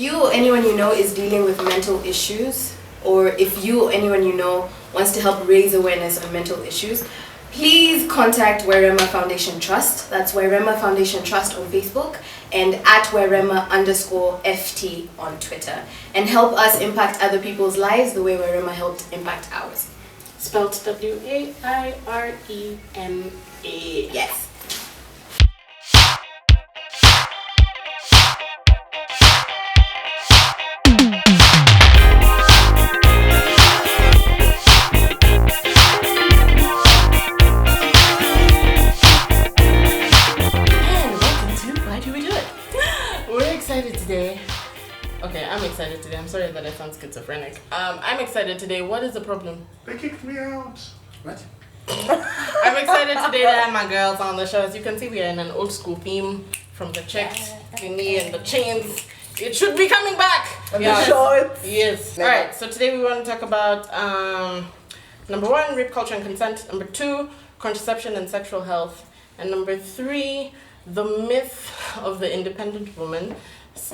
you or anyone you know is dealing with mental issues, or if you or anyone you know wants to help raise awareness on mental issues, please contact Wairema Foundation Trust. That's Wairema Foundation Trust on Facebook and at Wairema_FT on Twitter. And help us impact other people's lives the way Wairema helped impact ours. Spelled Wairema. Yes. I'm excited today. I'm sorry that I sound schizophrenic. I'm excited today. What is the problem? They kicked me out. What? I'm excited today to have my girls on the show. As you can see, we are in an old school theme from the checks, the knee, and the chains. It should be coming back. And the shorts. Yes. All right. So today we want to talk about number 1, rape culture and consent. Number 2, contraception and sexual health. And number 3, the myth of the independent woman /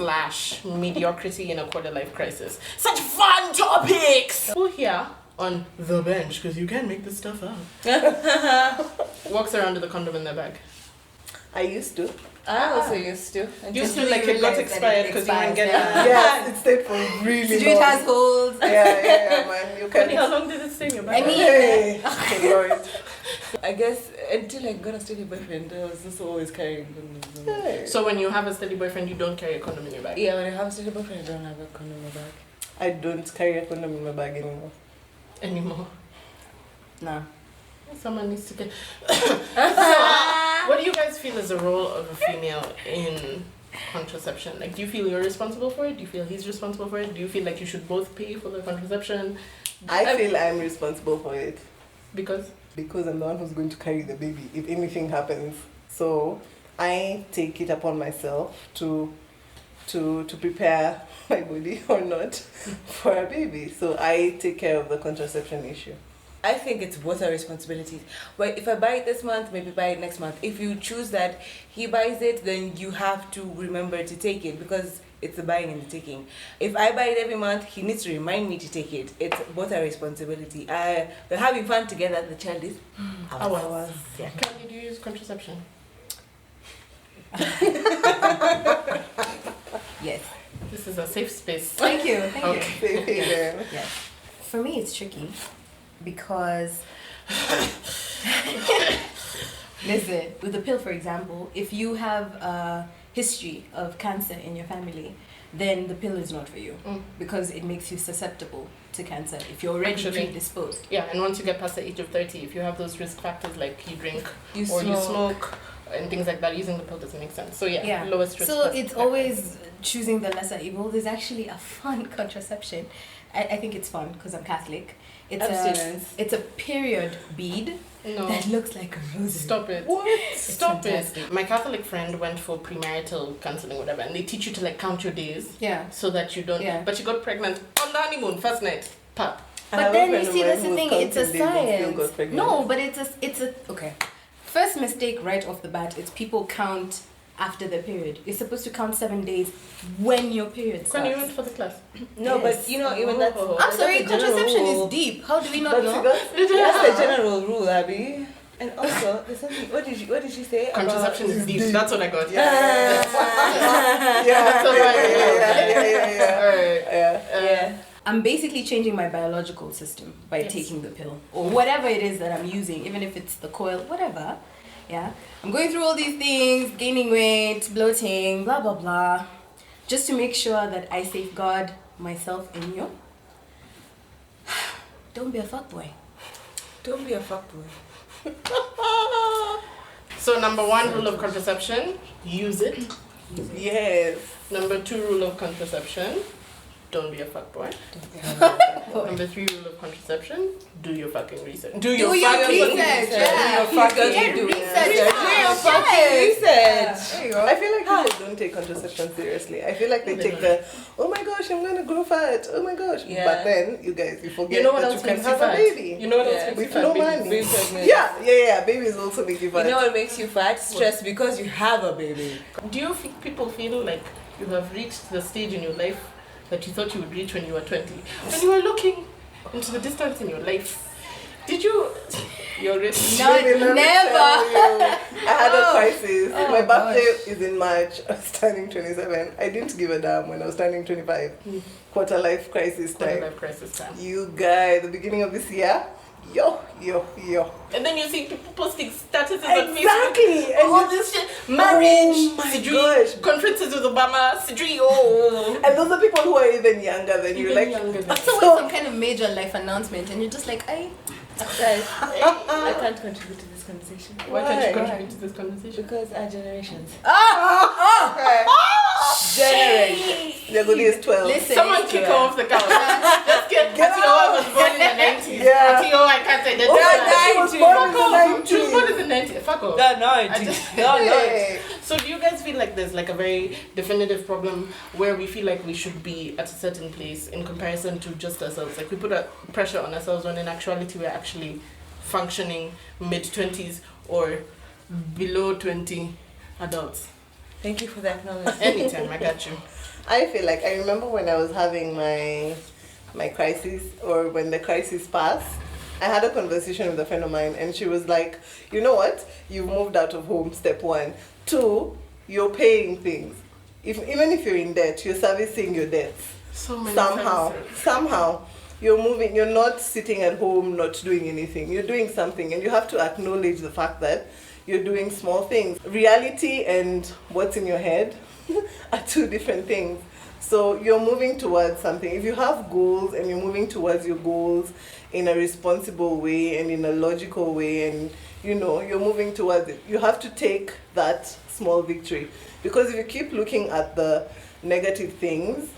mediocrity in a quarter life crisis. Such fun topics! Who here on the bench, because you can make this stuff up, walks around with a condom in their bag? I used to. I also used to. Used to, like, it got expired because you didn't get it. Yes, it stayed for really long. Street has holes. Yeah, man. You can. How long did it stay in your bag? I mean, Hey, Lord. I guess until I got a steady boyfriend, I was just always carrying condoms. Hey. So when you have a steady boyfriend, you don't carry a condom in your bag? Yeah, when I have a steady boyfriend, I don't have a condom in my bag. I don't carry a condom in my bag anymore. Nah. Someone needs to get... So, what do you guys feel is the role of a female in contraception? Like, do you feel you're responsible for it? Do you feel he's responsible for it? Do you feel like you should both pay for the contraception? I feel I'm responsible for it. Because? Because I'm the one who's going to carry the baby if anything happens. So I take it upon myself to prepare my body or not for a baby. So I take care of the contraception issue. I think it's both our responsibilities. But if I buy it this month, maybe buy it next month. If you choose that he buys it, then you have to remember to take it because it's the buying and the taking. If I buy it every month, he needs to remind me to take it. It's both our responsibility. We're having fun together. The child is ours. Yeah. Can you use contraception? yes. This is a safe space. Thank you. Okay. Yes. For me, it's tricky because listen, with the pill, for example, if you have a history of cancer in your family, then the pill is not for you because it makes you susceptible to cancer if you're already predisposed. Yeah, and once you get past the age of 30, if you have those risk factors like you drink you smoke and things like that, using the pill doesn't make sense. So yeah. Lowest risk. So it's always choosing the lesser evil. There's actually a fun contraception. I think it's fun because I'm Catholic. It's a period bead that looks like a rose. Stop it. What? Stop it. My Catholic friend went for premarital counseling, whatever, and they teach you to like count your days. Yeah. So that you don't. Yeah. But she got pregnant on the honeymoon, first night. Pap. But then you see, that's the thing. It's a science. No, but it's a okay. First mistake right off the bat. It's people count after the period. You're supposed to count 7 days when your period starts. When you went for the class. No, yes. But even that's... I'm sorry, contraception is deep. How do we not know? That's the general rule, Abby. And also, there's something... What did she say? Contraception is deep. That's what I got. Yeah. I'm basically changing my biological system by taking the pill. Or whatever it is that I'm using, even if it's the coil, whatever. Yeah, I'm going through all these things, gaining weight, bloating, blah, blah, blah, just to make sure that I safeguard myself and you. Don't be a fuckboy. Don't be a fuckboy. So number 1 rule of contraception, use it. Yes. Number 2 rule of contraception, don't be a fuckboy. Number 3 rule of contraception, do your fucking research. Do your fucking research. Yeah. Do your fucking research. There you go. I feel like people don't take contraception seriously. I feel like they take the, oh my gosh, I'm gonna grow fat. Oh my gosh. Yeah. But then you forget that you can have a baby. You know what else makes you fat? With no money. Yeah. Babies also make you fat. You know what makes you fat? Stress because you have a baby. Do you think people feel like you have reached the stage in your life that you thought you would reach when you were 20. When you were looking into the distance in your life, did you... You're rich. No, Baby, let me never. tell you, I had a crisis. Oh, My birthday is in March. I was turning 27. I didn't give a damn when I was turning 25. Quarter life crisis time. Quarter life crisis time. You guys, the beginning of this year, yo. And then you see people posting statuses on Facebook. Exactly. And All you this shit. Marriage. Oh my Sidri, gosh. Conferences with Obama. Sidri, oh. And those are people who are even younger than you. Even Like, younger than So So- some kind of major life announcement, and you're just like, Guys, I can't contribute to this conversation. Why can't you Why? contribute to this conversation? Because our generations. okay. Generations. Yagudi is 12. listen. Someone kick her off the couch. Just get Get Atio was born in the 90s. Yeah. Atio, I can't say that. Oh, she was born in the She was 90s. born in the 90s. Fuck off. Hey. So do you guys feel like there's like a very definitive problem where we feel like we should be at a certain place in comparison to just ourselves? Like we put a pressure on ourselves when in actuality we're actually functioning mid-20s or below 20 adults. Thank you for that knowledge. Anytime, I got you. I feel like I remember when I was having my crisis, or when the crisis passed, I had a conversation with a friend of mine, and she was like, you know what? You've moved out of home, step 1. 2, you're paying things. Even if you're in debt, you're servicing your debts. So many Somehow, you're moving, you're not sitting at home, not doing anything. You're doing something, and you have to acknowledge the fact that you're doing small things. Reality and what's in your head are two different things. So you're moving towards something. If you have goals and you're moving towards your goals in a responsible way and in a logical way, and you're moving towards it, you have to take that small victory. Because if you keep looking at the negative things,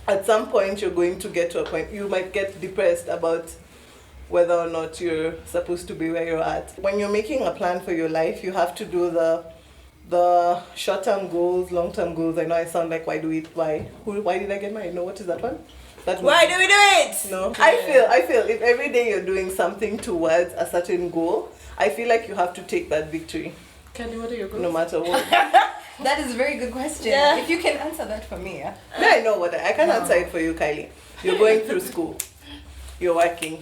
at some point you're going to get to a point, you might get depressed about whether or not you're supposed to be where you're at. When you're making a plan for your life, you have to do the short-term goals, long-term goals. I know I sound like why did I get married? No, what is that one? Why do we do it? No. I feel if every day you're doing something towards a certain goal, I feel like you have to take that victory. Kelly, what are your goals? No matter what. That is a very good question. Yeah. If you can answer that for me, yeah. Yeah, I know what I can answer it for you, Kylie. You're going through school. You're working.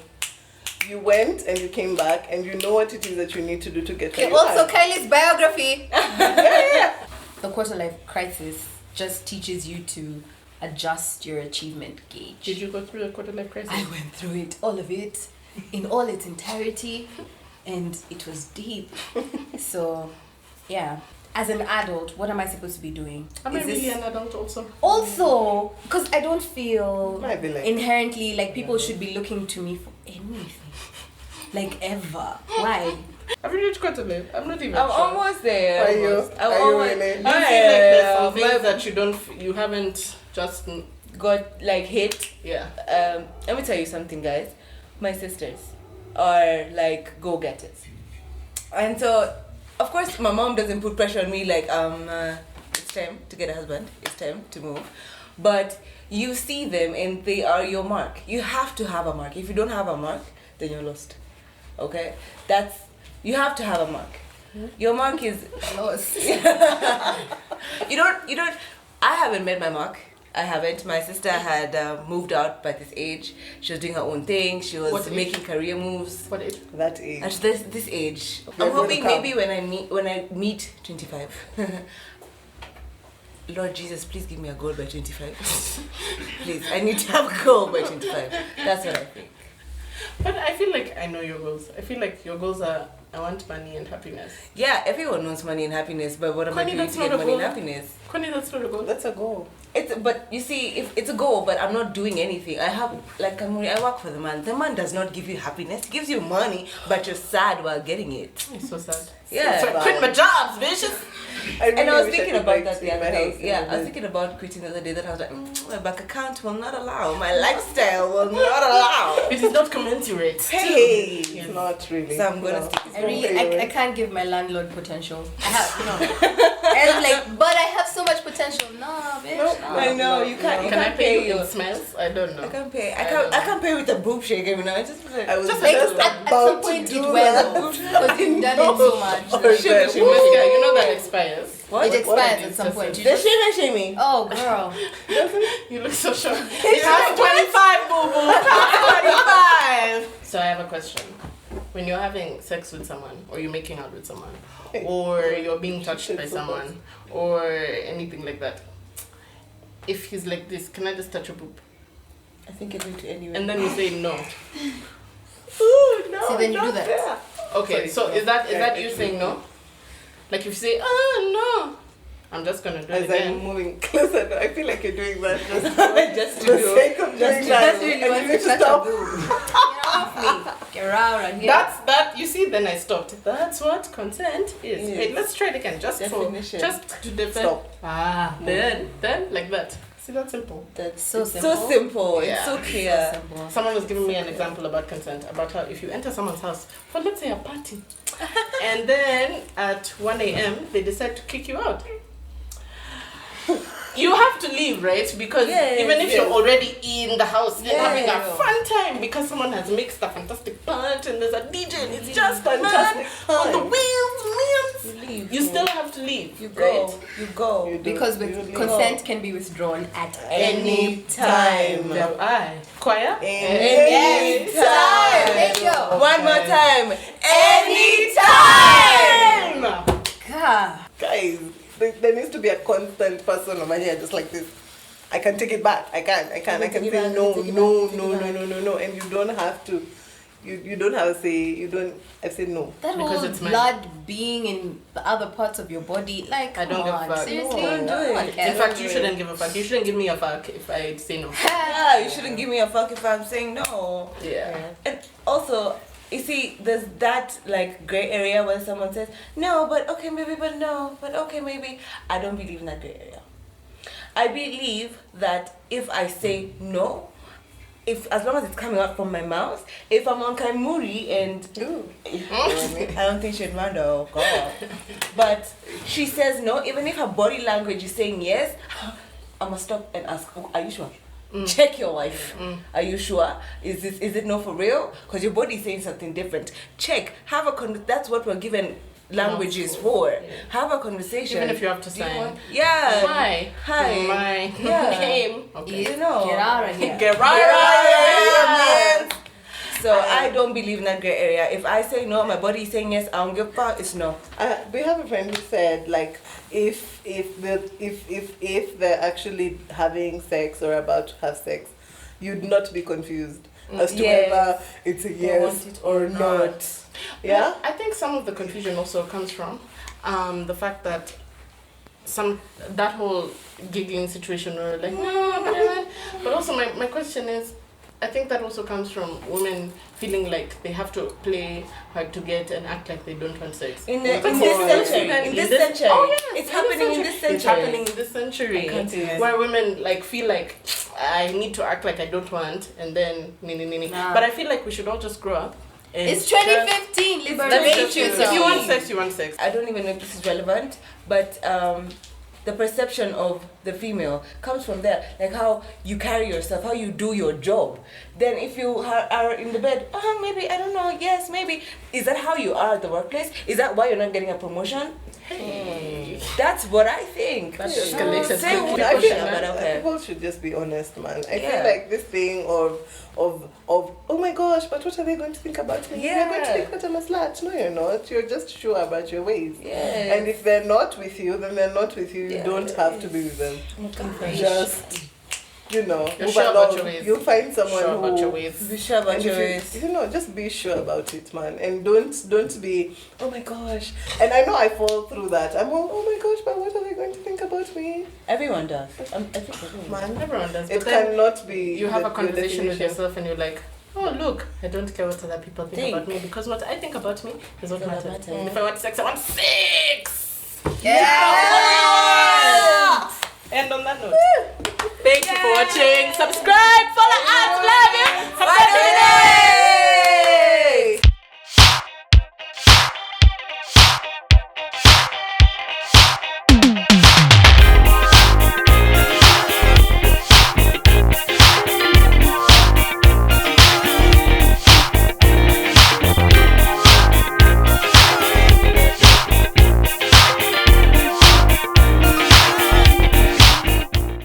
You went and you came back, and you know what it is that you need to do to get where Okay, you also are. Kylie's biography. Yeah. The quarter life crisis just teaches you to adjust your achievement gauge. Did you go through the quarter life crisis? I went through it, all of it, in all its entirety, and it was deep. So, yeah. As an adult, what am I supposed to be doing? Am I really an adult also? Also, because I don't feel Might be like- inherently like people should be looking to me for anything. Like ever. Why? Have you reached quarter life? I'm not even I'm sure. almost there. Are you? Almost. I'm Are you almost. really? Do you feel like there's some things that you haven't just... Got like hit. Yeah. Let me tell you something, guys. My sisters are like go-getters, and so of course my mom doesn't put pressure on me like it's time to get a husband, it's time to move, but you see them and they are your mark. You have to have a mark. If you don't have a mark, then you're lost. Okay, you have to have a mark. Your mark is Lost. you don't. I haven't met my mark. I haven't. My sister had moved out by this age. She was doing her own thing. She was What age? making career moves. What age? That age. At this age, You're I'm hoping gonna come. maybe when I meet 25. Lord Jesus, please give me a goal by 25. Please, I need to have a goal by 25. That's what I think. But I feel like I know your goals. I feel like your goals are I want money and happiness. Yeah, everyone wants money and happiness, but what am I Connie, doing that's to get not a money and goal. happiness? Connie, that's not a goal. That's a goal. But you see, if it's a goal, but I'm not doing anything. I have like I work for the man. The man does not give you happiness. He gives you money, but you're sad while getting it. It's so sad. Yeah. So I quit my jobs, bitches. And I was wish thinking could about buy that the tea in other my day. house Yeah, and I was thinking about quitting the other day. That I was like, my bank account will not allow. My lifestyle will not allow. It is not commensurate. Hey. It's not really. So I'm gonna No. stick. I can't give my landlord potential. I And like, but I have so much potential. Nah, bitch. No, nah. I know you can't. You Can I can't pay pay you you. in smiles? I don't know. I can't pay. I don't know. I can't pay with a boob shake. You know, just like, I was Just just, like at about some point to it do will, that. because you've done it so much. Or Like, the- Shimmy, you know that expires. what? it expires What? at some point. You The just, shimmy. oh, girl. You look so sure. You have 25, boo boo. 25. So I have a question. When you're having sex with someone, or you're making out with someone, or you're being touched by someone, or anything like that, if he's like this, can I just touch your boob? I think I do to anyone. And then you say no. Ooh, no. See, then you do not that. fair. Okay, so is that you saying no? Like if you say, no, I'm just gonna do it As I'm again. moving closer, I feel like you're doing that just Just for to the do. sake of doing that. Just really And wants you to need to touch stop. a boob. Get off me. Get around here. That's that. You see, then I stopped. That's what consent is. Yes. Wait, let's try it again. Just Definition. for just to define. Stop. Then like that. See, that's simple. That's So so simple. simple. Yeah. It's so clear. Someone was giving me an example about consent, about how if you enter someone's house for, let's say, a party, and then at 1 a.m. they decide to kick you out. You have to leave, right? Because Yes, even if yes. you're already in the house and having a Yeah. fun time because someone has mixed a fantastic punch and there's a DJ and it's just Fantastic fun on the time. wheels, You millions. leave. You still have to leave. You go. right? You go. You do. Because You with do. consent can be withdrawn at Any time. Aye. Choir? Any time. time. There you go. One more time. Anytime! God. Guys, there needs to be a constant person over here just like this. I can take it back. I can Take say it back, no, take it no, back, take no, it no, back. no, no, no, and you don't have to. You don't have to say. You don't. I say no. That Because whole it's mine. blood being in the other parts of your body, like, I don't come give a on, fuck. seriously, No, no do one it. cares. In fact, you shouldn't give a fuck. You shouldn't give me a fuck if I say no. Yeah, you shouldn't give me a fuck if I'm saying no. Yeah. And also, you see, there's that like gray area where someone says, no, but okay, maybe, but no, but okay, maybe. I don't believe in that gray area. I believe that if I say no, if as long as it's coming out from my mouth, if I'm on Kaimuri and Ooh. I don't think she'd mind, oh god. But she says no, even if her body language is saying yes, I must stop and ask, oh, are you sure? Check your life. Are you sure? Is it no for real? Because your body is saying something different. Check. Have a that's what we're given languages for. Have a conversation. Even if you have to Do you sign. want- Yeah. Hi. Hi. My Yeah. name. Okay. You know. Get out of here. Get Yes. So I don't believe in that gray area. If I say no, my body is saying yes, I don't give a fuck, it's no. We have a friend who said like if they're actually having sex or about to have sex, you'd not be confused as to Yes. whether it's a yes want it or not. Yeah. I think some of the confusion also comes from the fact that that whole giggling situation where like no, but also my question is, I think that also comes from women feeling like they have to play hard to get and act like they don't want sex. In But this more century. than In this century. Oh yes, It's happening in this century. It's happening in this century I can't imagine. where women like feel like I need to act like I don't want and then nee. Nah. But I feel like we should all just grow up. And It's 2015. That's Liberate just it. yourself. If you want sex, you want sex. I don't even know if this is relevant, but the perception of the female comes from there, like how you carry yourself, how you do your job. Then if you are in the bed, maybe, I don't know, yes, maybe. Is that how you are at the workplace? Is that why you're not getting a promotion? Hey. That's what I think. That Sure. escalated Say quickly. what I feel but okay. people should just be honest, man. I Yeah. feel like this thing of oh my gosh, but what are they going to think about me? They're going to Yeah. think that I'm a slut. No, you're not. You're just sure about your ways. Yes. And if they're not with you, then they're not with you. You Yeah. don't have to be with them. Gosh. Just, move You're sure about along. your ways. You'll find someone Sure who about your ways. Be sure about and your if ways. just be sure about it, man, and don't be, oh my gosh. And I know I fall through that. I'm all, oh my gosh, but what are they going to think about me, Everyone does. I think everyone. man? Everyone does. It But then cannot be. you have a your conversation with definition. yourself and you're like, oh look, I don't care what other people think about me because what I think about me is what Is what matters. matters. And if I want sex, I want sex. Yeah. And on that note, thank you for watching. Subscribe, follow us, love you. Have a good day.